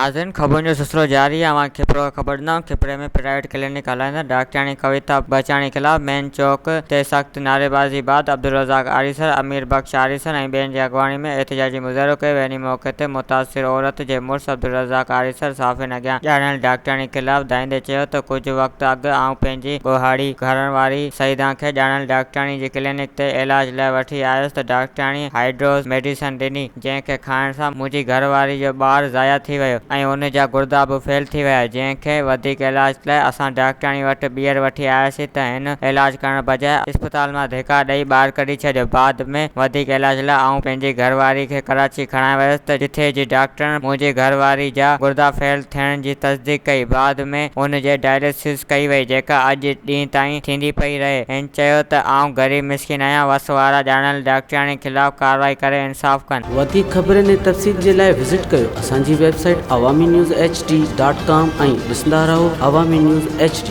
नाज़रीन ख़बरुनि जो सिलसिलो जारी आहे। खिपरो ख़बरनाम खिपरे में प्राइवेट क्लिनिक हलाईंदड़ डॉक्टराणी कविता बचाणी ख़िलाफ़ मेन चौक ते सख़्त नारेबाज़ी बाद अब्दुल रज़ाक आरिसर, अमीर बख्श आरिसर ऐं ॿियनि जी अॻवानी में एहतिजाजी मुज़ाहिरो कयो। वञी मौक़े ते मुतासिर औरत जे मुड़ुसु अब्दुल रज़ाक आरिसर साफ़िन अॻियां ॼाणियल डॉक्टराणी ख़िलाफ़ दाईंदे चयो त कुझु वक़्तु अॻु आउं पंहिंजी ॻोहाड़ी घरवारी सईदा खे ॼाणियल डॉक्टराणी जी क्लिनिक ते इलाज लाइ वठी आयुसि त डॉक्टराणी हाइड्रोस मेडिसन ॾिनी, जंहिंखे खाइण सां मुंहिंजी घरवारी जो ॿारु ज़ाया थी वियो ऐं उन जा गुर्दा बि फेल थी विया। जंहिंखे वधीक इलाज लाइ असां डॉक्टराणी वटि ॿीहर वठी आयासीं त हिन इलाज करण बजाए इस्पताल मां धिका ॾेई ॿाहिरि कढी छॾियो। बाद में वधीक इलाज लाइ आउं पंहिंजी घरवारी खे कराची खणाए वियुसि त जिथे जी डॉक्टर मुंहिंजी घरवारी जा गुर्दा फेल थियण जी तस्दीक कई। बाद में उन जे डायलिसिस कई वई, जेका अॼु ॾींहं ताईं थींदी पई रहे। हिन चयो त आउं ग़रीब मिस्किन आहियां, वस वारा ॼाणियल डॉक्टराणी ख़िलाफ़ कार्रवाई करे इंसाफ़ कनि। वधीक ख़बरुनि ऐं तफ़सील जे लाइ विज़िट कयो असांजी वेबसाइट awamiNewsHD.com ऐं ॾिसंदा रहो अवामी न्यूज़ HD।